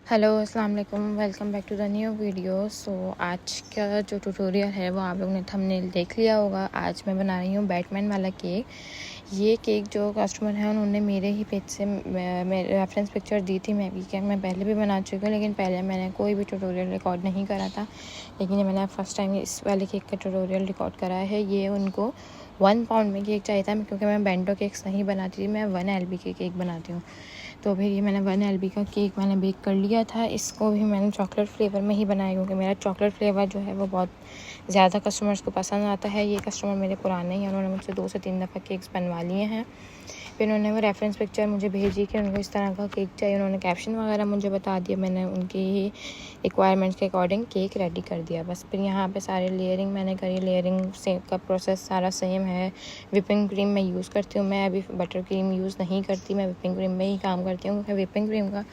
Hello अस्सलाम वालेकुम, welcome back to the new video. आज का जो ट्यूटोरियल है वो आप लोगों ने थंबनेल देख लिया होगा। आज मैं बना रही हूँ बैटमैन वाला केक। ये केक जो कस्टमर है उन्होंने मेरे ही पेज से रेफरेंस पिक्चर दी थी। मैं पहले भी बना चुकी हूँ, लेकिन पहले मैंने कोई भी ट्यूटोरियल रिकॉर्ड नहीं करा था। लेकिन ये मैंने फ़र्स्ट टाइम इस वाले केक का ट्यूटोरियल रिकॉर्ड करा है। ये उनको 1 पाउंड में केक चाहिए था, क्योंकि मैं बेंटो केक्स नहीं बनाती थी, मैं 1 LB के केक बनाती हूँ। तो फिर ये मैंने 1 LB का केक मैंने बेक कर लिया था। इसको भी मैंने चॉकलेट फ्लेवर में ही बनाया, क्योंकि मेरा चॉकलेट फ्लेवर जो है वो बहुत ज़्यादा कस्टमर्स को पसंद आता है। ये कस्टमर मेरे पुराने ही, उन्होंने मुझसे 2 से 3 दफ़ा केक्स बनवा लिए हैं। फिर उन्होंने वो रेफरेंस पिक्चर मुझे भेजी कि उनको इस तरह का केक चाहिए। उन्होंने कैप्शन वगैरह मुझे बता दिया, मैंने उनकी ही रिक्वायरमेंट्स के अकॉर्डिंग केक रेडी कर दिया। बस फिर यहाँ पे सारे लेयरिंग मैंने करी। लेयरिंग से का प्रोसेस सारा सेम है। विपिंग क्रीम मैं यूज़ करती हूँ। मैं अभी बटर क्रीम यूज़ नहीं करती, मैं विपिंग क्रीम में ही काम करती हूँ, क्योंकि विपिंग क्रीम का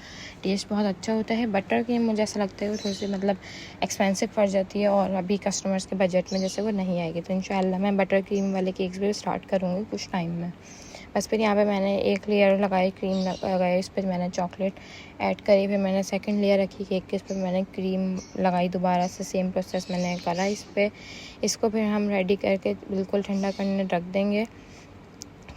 टेस्ट बहुत अच्छा होता है। बटर क्रीम मुझे ऐसा लगता है वो थोड़ी सी एक्सपेंसिव पड़ जाती है, और अभी कस्टमर्स के बजट में जैसे वो नहीं आएगी। तो इंशाल्लाह मैं बटर क्रीम वाले केक्स भी स्टार्ट करूँगी कुछ टाइम में। बस फिर यहाँ पे मैंने एक लेयर लगाई, क्रीम लगाई, इस पर मैंने चॉकलेट ऐड करी। फिर मैंने सेकंड लेयर रखी केक के, इस पर मैंने क्रीम लगाई। दोबारा से सेम प्रोसेस मैंने करा इस पर। इसको फिर हम रेडी करके बिल्कुल ठंडा करने रख देंगे,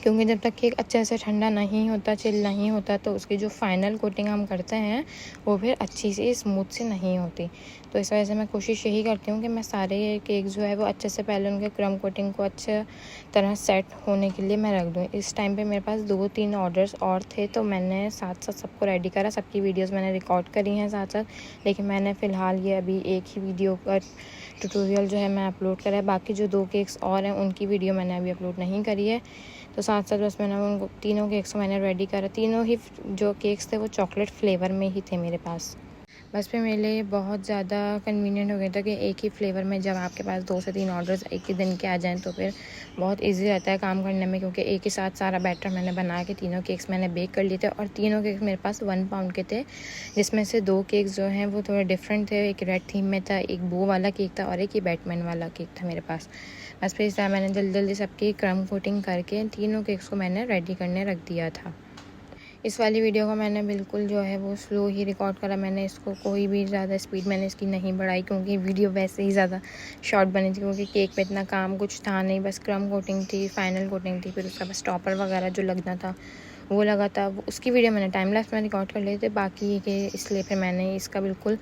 क्योंकि जब तक केक अच्छे से ठंडा नहीं होता, चिल नहीं होता, तो उसकी जो फाइनल कोटिंग हम करते हैं वो फिर अच्छी सी स्मूथ से नहीं होती। तो इस वजह से मैं कोशिश यही करती हूँ कि मैं सारे केक जो है वो अच्छे से पहले उनके क्रम कोटिंग को अच्छे तरह सेट होने के लिए मैं रख दूँ। इस टाइम पे मेरे पास 2-3 ऑर्डर्स और थे, तो मैंने साथ साथ सबको रेडी करा। सबकी वीडियोज़ मैंने रिकॉर्ड करी हैं साथ साथ, लेकिन मैंने फ़िलहाल ये अभी एक ही वीडियो का ट्यूटोरियल जो है मैं अपलोड करा है। बाकी जो 2 केक्स और हैं उनकी वीडियो मैंने अभी अपलोड नहीं करी है। तो साथ साथ बस मैंने उनको तीनों केक्स को मैंने रेडी करा। तीनों ही जो केक्स थे वो चॉकलेट फ्लेवर में ही थे मेरे पास। बस फिर मेरे लिए बहुत ज़्यादा कन्वीनियंट हो गया था कि एक ही फ्लेवर में जब आपके पास 2 से 3 ऑर्डर्स एक ही दिन के आ जाएँ, तो फिर बहुत इजी रहता है काम करने में, क्योंकि एक ही साथ सारा बैटर मैंने बना के तीनों केक्स मैंने बेक कर लिए थे। और तीनों केक्स मेरे पास 1 पाउंड के थे, जिसमें से 2 केक्स जो हैं वो थोड़े डिफरेंट थे। एक रेड थीम में था, एक बो वाला केक था, और एक ही बैटमैन वाला केक था मेरे पास। बस फिर इस तरह मैंने जल्दी जल्दी सबकी क्रम कोटिंग करके तीनों केक्स को मैंने रेडी करने रख दिया था। इस वाली वीडियो को मैंने बिल्कुल जो है वो स्लो ही रिकॉर्ड करा। मैंने इसको कोई भी ज़्यादा स्पीड मैंने इसकी नहीं बढ़ाई, क्योंकि वीडियो वैसे ही ज़्यादा शॉर्ट बनी थी, क्योंकि केक पे इतना काम कुछ था नहीं। बस क्रम कोटिंग थी, फाइनल कोटिंग थी, फिर उसका बस टॉपर वगैरह जो लगना था वो लगा था। उसकी वीडियो मैंने टाइम लैप्स में रिकॉर्ड कर लिए थे बाकी के, इसलिए फिर मैंने इसका बिल्कुल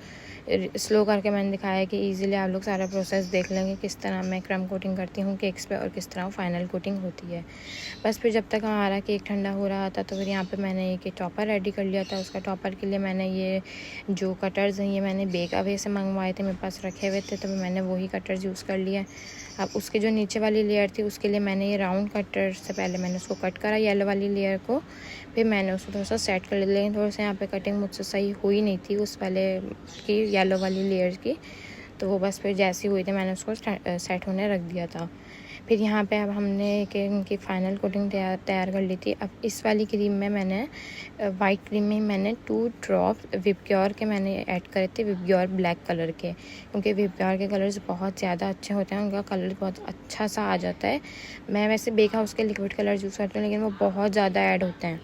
स्लो करके मैंने दिखाया कि इजीली आप लोग सारा प्रोसेस देख लेंगे, किस तरह मैं क्रम कोटिंग करती हूँ केक्स पे और किस तरह फाइनल कोटिंग होती है। बस फिर जब तक हमारा केक ठंडा हो रहा था, तो फिर यहाँ पे मैंने एक टॉपर रेडी कर लिया था। उसका टॉपर के लिए मैंने ये जो कटर्स हैं ये मैंने बेक अवे से मंगवाए थे, मेरे पास रखे हुए थे, तो मैंने वही कटर्स यूज़ कर लिया। अब उसके जो नीचे वाली लेयर थी उसके लिए मैंने ये राउंड कटर से पहले मैंने उसको कट करा, येलो वाली लेयर को। फिर मैंने उसको थोड़ा सा सेट कर लिया, लेकिन थोड़ा सा यहाँ पे कटिंग मुझसे सही हुई नहीं थी उस वाले की, येलो वाली लेयर की। तो वो बस फिर जैसी हुई थी मैंने उसको सेट होने रख दिया था। फिर यहाँ पे अब हमने इनकी फ़ाइनल कोटिंग तैयार कर ली थी। अब इस वाली क्रीम में मैंने वाइट क्रीम में मैंने 2 ड्रॉप विपग्योर के मैंने ऐड करे थे, विपग्योर ब्लैक कलर के, क्योंकि विपग्योर के कलर्स बहुत ज़्यादा अच्छे होते हैं, उनका कलर बहुत अच्छा सा आ जाता है। मैं वैसे बेक हाउस के लिक्विड कलर यूज़ करती हूँ, लेकिन वो बहुत ज़्यादा ऐड होते हैं।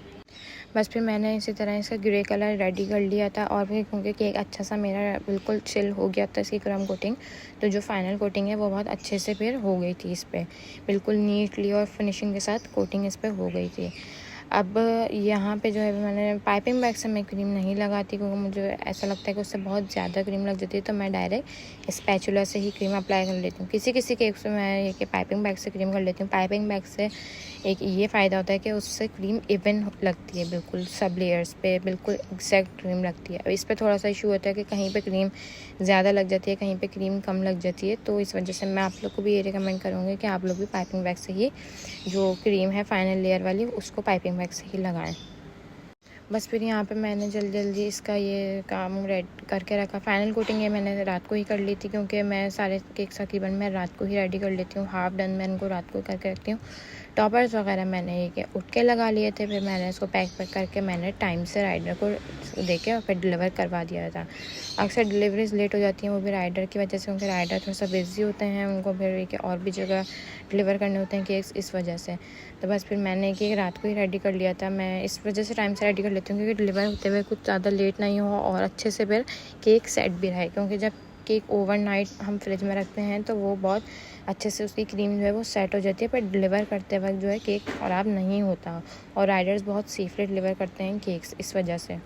बस फिर मैंने इसी तरह इसका ग्रे कलर रेडी कर लिया था। और फिर क्योंकि केक अच्छा सा मेरा बिल्कुल चिल हो गया था इसकी क्रम कोटिंग, तो जो फाइनल कोटिंग है वो बहुत अच्छे से फिर हो गई थी इस पर, बिल्कुल नीटली और फिनिशिंग के साथ कोटिंग इस पर हो गई थी। अब यहाँ पे जो है मैंने पाइपिंग बैग से मैं क्रीम नहीं लगाती, क्योंकि मुझे ऐसा लगता है कि उससे बहुत ज़्यादा क्रीम लग जाती है, तो मैं डायरेक्ट स्पैचुला से ही क्रीम अप्लाई कर लेती हूँ। किसी किसी केक से मैं ये कि पाइपिंग बैग से क्रीम कर लेती हूँ। पाइपिंग बैग से एक ये फ़ायदा होता है कि उससे क्रीम इवन लगती है, बिल्कुल सब लेयर्स पे बिल्कुल एग्जैक्ट क्रीम लगती है। अब इस पर थोड़ा सा इशू होता है कि कहीं पे क्रीम ज़्यादा लग जाती है, कहीं पे क्रीम कम लग जाती है। तो इस वजह से मैं आप लोग को भी ये रिकमेंड करूँगी कि आप लोग भी पाइपिंग बैग से ही जो क्रीम है फाइनल लेयर वाली उसको पाइपिंग बैग से ही लगाएं। बस फिर यहाँ पे मैंने जल्दी जल्दी इसका ये काम रेड करके रखा। फाइनल कोटिंग ये मैंने रात को ही कर ली थी, क्योंकि मैं सारे केक तकरीबन मैं रात को ही रेडी कर लेती हूँ। हाफ डन मैं इनको रात को करके रखती हूँ। टॉपर्स वगैरह मैंने ये उठ के लगा लिए थे। फिर मैंने इसको पैक करके मैंने टाइम से राइडर को दे के और फिर डिलीवर करवा दिया था। अक्सर डिलीवरीज लेट हो जाती हैं, वो भी राइडर की वजह से, क्योंकि राइडर थोड़ा सा बिजी होते हैं, उनको फिर कि और भी जगह डिलीवर करने होते हैं केक्स, इस वजह से। तो बस फिर मैंने केक रात को ही रेडी कर लिया था। मैं इस वजह से टाइम से रेडी कर लेती हूँ क्योंकि डिलीवर होते हुए कुछ ज़्यादा लेट नहीं हो और अच्छे से फिर केक सेट भी रहे, क्योंकि जब केक ओवरनाइट हम फ्रिज में रखते हैं तो वो बहुत अच्छे से उसकी क्रीम जो है वो सेट हो जाती है, पर डिलीवर करते वक्त जो है केक ख़राब नहीं होता। और राइडर्स बहुत सेफली डिलीवर करते हैं केक्स, इस वजह से।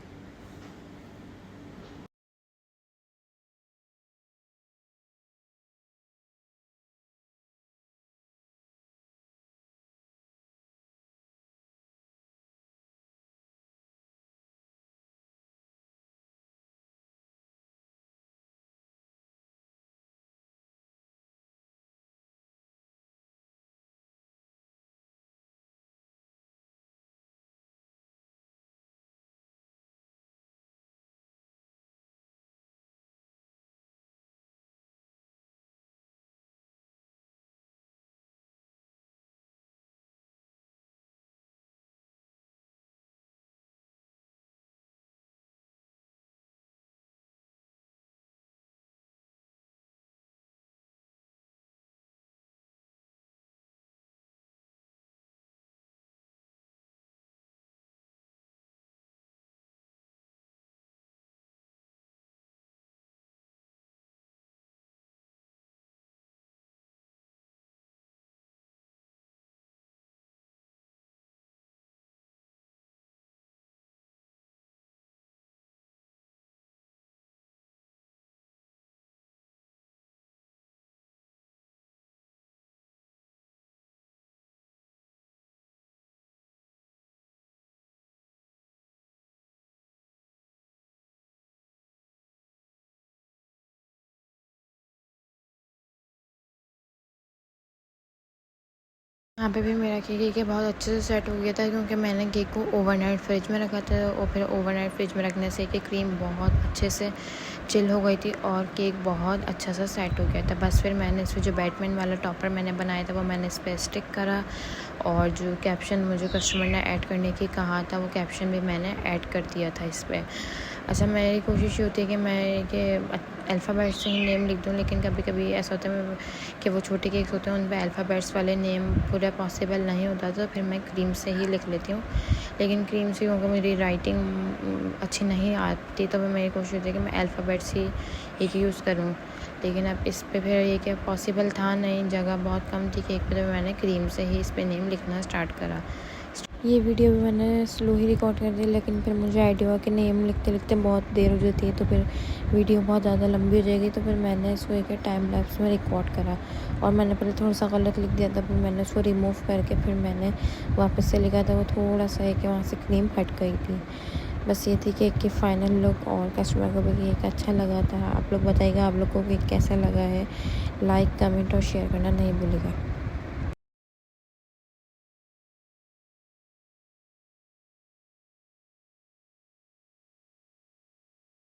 यहाँ पे भी मेरा केक बहुत अच्छे से सेट हो गया था, क्योंकि मैंने केक को ओवरनाइट फ्रिज में रखा था और फिर ओवरनाइट फ्रिज में रखने से कि क्रीम बहुत अच्छे से चिल हो गई थी और केक बहुत अच्छा सा सेट हो गया था। बस फिर मैंने इस पर जो बैटमैन वाला टॉपर मैंने बनाया था वो मैंने इस पर स्टिक करा, और जो कैप्शन मुझे कस्टमर ने ऐड करने की कहा था वो कैप्शन भी मैंने ऐड कर दिया था इस पर। अच्छा, मेरी कोशिश ये होती है कि मैं कि अल्फ़ाबेट से ही नेम लिख दूँ, लेकिन कभी कभी ऐसा होता है कि वो छोटे केक्स होते हैं उन पर अल्फ़ाबेट्स वाले नेम पूरा पॉसिबल नहीं होता, तो फिर मैं क्रीम से ही लिख लेती हूँ। लेकिन क्रीम से क्योंकि मेरी राइटिंग अच्छी नहीं आती, तो मेरी कोशिश होती है कि मैं अल्फ़ाबेट्स ही एक यूज़ करूँ। लेकिन अब इस पर फिर ये क्या पॉसिबल था नहीं, जगह बहुत कम थी केक पे, तो मैंने क्रीम से ही इस पर नेम लिखना स्टार्ट करा। ये वीडियो भी मैंने स्लो ही रिकॉर्ड कर दी, लेकिन फिर मुझे आइडिया हुआ कि नेम लिखते लिखते बहुत देर हो जाती है, तो फिर वीडियो बहुत ज़्यादा लंबी हो जाएगी, तो फिर मैंने इसको एक टाइम लैप्स में रिकॉर्ड करा। और मैंने पहले थोड़ा सा गलत लिख दिया था, फिर मैंने उसको रिमूव करके फिर मैंने वापस से लिखा था, वो थोड़ा सा है कि वहाँ से क्रीम हट गई थी। बस ये थी केक की फ़ाइनल लुक, और कस्टमर को भी केक अच्छा लगा था। आप लोग बताइएगा आप लोग को केक कैसा लगा है। लाइक, कमेंट और शेयर करना नहीं भूलिएगा।